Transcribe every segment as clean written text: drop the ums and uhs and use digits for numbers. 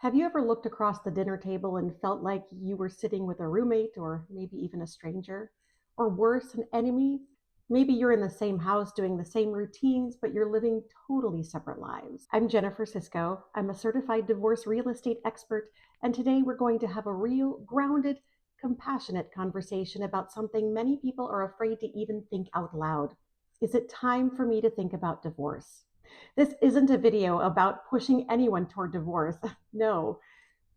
Have you ever looked across the dinner table and felt like you were sitting with a roommate or maybe even a stranger? Or worse, an enemy? Maybe you're in the same house doing the same routines, but you're living totally separate lives. I'm Jennifer Sisco. I'm a certified divorce real estate expert, and today we're going to have a real, grounded, compassionate conversation about something many people are afraid to even think out loud. Is it time for me to think about divorce? This isn't a video about pushing anyone toward divorce. No,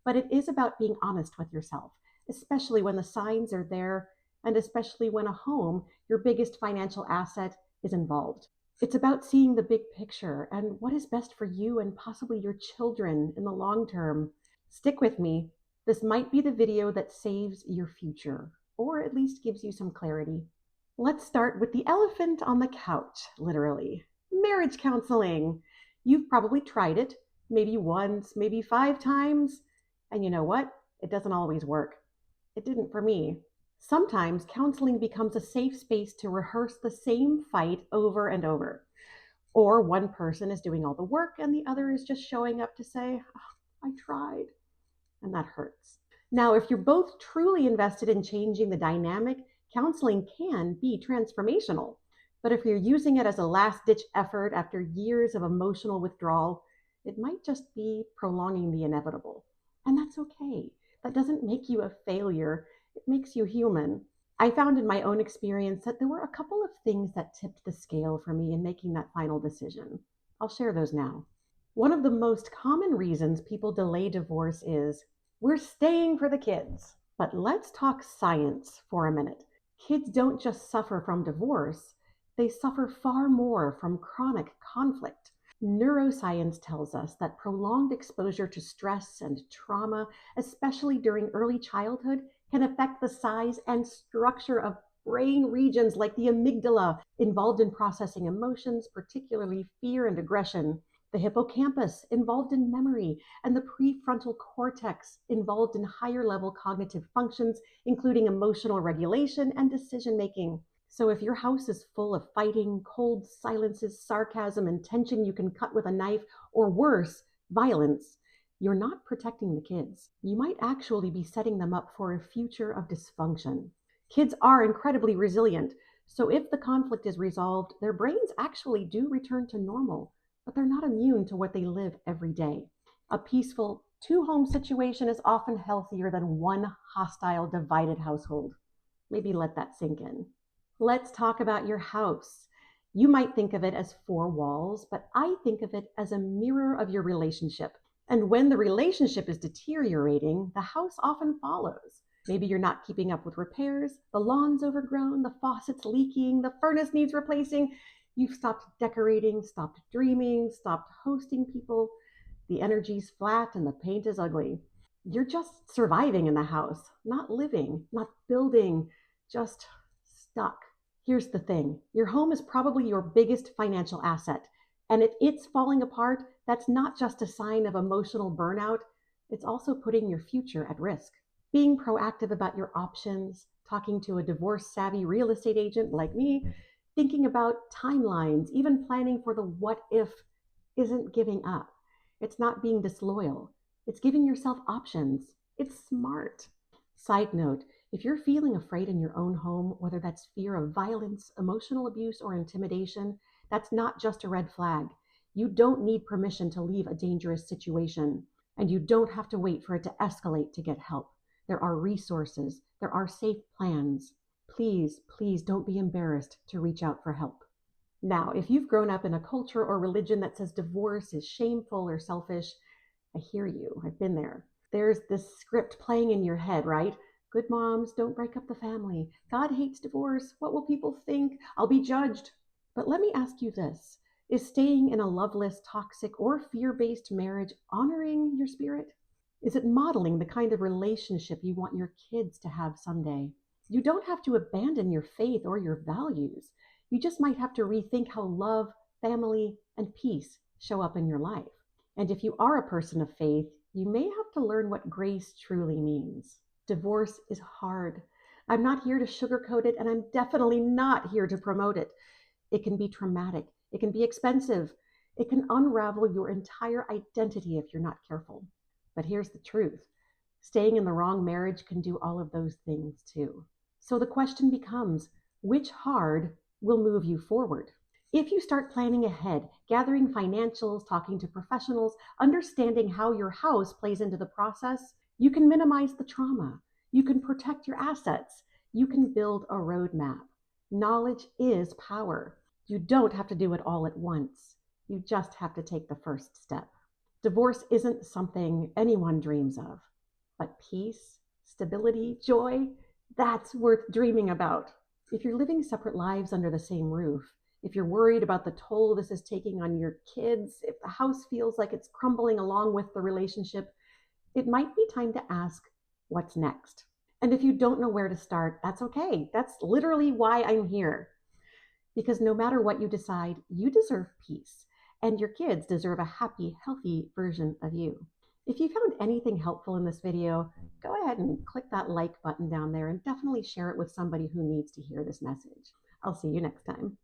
but it is about being honest with yourself, especially when the signs are there and especially when a home, your biggest financial asset, is involved. It's about seeing the big picture and what is best for you and possibly your children in the long term. Stick with me. This might be the video that saves your future, or at least gives you some clarity. Let's start with the elephant on the couch, literally. Marriage counseling. You've probably tried it, maybe once, maybe 5 times. And you know what? It doesn't always work. It didn't for me. Sometimes counseling becomes a safe space to rehearse the same fight over and over. Or one person is doing all the work and the other is just showing up to say, "Oh, I tried." And that hurts. Now, if you're both truly invested in changing the dynamic, counseling can be transformational. But if you're using it as a last ditch effort after years of emotional withdrawal, it might just be prolonging the inevitable. And that's okay. That doesn't make you a failure, it makes you human. I found in my own experience that there were a couple of things that tipped the scale for me in making that final decision. I'll share those now. One of the most common reasons people delay divorce is we're staying for the kids. But let's talk science for a minute. Kids don't just suffer from divorce, they suffer far more from chronic conflict. Neuroscience tells us that prolonged exposure to stress and trauma, especially during early childhood, can affect the size and structure of brain regions like the amygdala, involved in processing emotions, particularly fear and aggression, the hippocampus, involved in memory, and the prefrontal cortex, involved in higher level cognitive functions, including emotional regulation and decision making. So if your house is full of fighting, cold silences, sarcasm, and tension you can cut with a knife, or worse, violence, you're not protecting the kids. You might actually be setting them up for a future of dysfunction. Kids are incredibly resilient, so if the conflict is resolved, their brains actually do return to normal, but they're not immune to what they live every day. A peaceful two-home situation is often healthier than one hostile, divided household. Maybe let that sink in. Let's talk about your house. You might think of it as four walls, but I think of it as a mirror of your relationship. And when the relationship is deteriorating, the house often follows. Maybe you're not keeping up with repairs, the lawn's overgrown, the faucet's leaking, the furnace needs replacing. You've stopped decorating, stopped dreaming, stopped hosting people. The energy's flat and the paint is ugly. You're just surviving in the house, not living, not building, just stuck. Here's the thing. Your home is probably your biggest financial asset. And if it's falling apart, that's not just a sign of emotional burnout, it's also putting your future at risk. Being proactive about your options, talking to a divorce-savvy real estate agent like me, thinking about timelines, even planning for the what if, isn't giving up. It's not being disloyal. It's giving yourself options. It's smart. Side note, if you're feeling afraid in your own home, whether that's fear of violence, emotional abuse, or intimidation, that's not just a red flag. You don't need permission to leave a dangerous situation, and you don't have to wait for it to escalate to get help. There are resources, there are safe plans. Please, please don't be embarrassed to reach out for help. Now, if you've grown up in a culture or religion that says divorce is shameful or selfish, I hear you. I've been there. There's this script playing in your head, right? Good moms don't break up the family. God hates divorce. What will people think? I'll be judged. But let me ask you this. Is staying in a loveless, toxic, or fear-based marriage honoring your spirit? Is it modeling the kind of relationship you want your kids to have someday? You don't have to abandon your faith or your values. You just might have to rethink how love, family, and peace show up in your life. And if you are a person of faith, you may have to learn what grace truly means. Divorce is hard. I'm not here to sugarcoat it, and I'm definitely not here to promote it. It can be traumatic. It can be expensive. It can unravel your entire identity if you're not careful. But here's the truth: staying in the wrong marriage can do all of those things too. So the question becomes, which hard will move you forward? If you start planning ahead, gathering financials, talking to professionals, understanding how your house plays into the process, you can minimize the trauma. You can protect your assets. You can build a roadmap. Knowledge is power. You don't have to do it all at once. You just have to take the first step. Divorce isn't something anyone dreams of, but peace, stability, joy, that's worth dreaming about. If you're living separate lives under the same roof, if you're worried about the toll this is taking on your kids, if the house feels like it's crumbling along with the relationship, it might be time to ask, what's next? And if you don't know where to start, that's okay. That's literally why I'm here. Because no matter what you decide, you deserve peace, and your kids deserve a happy, healthy version of you. If you found anything helpful in this video, go ahead and click that like button down there and definitely share it with somebody who needs to hear this message. I'll see you next time.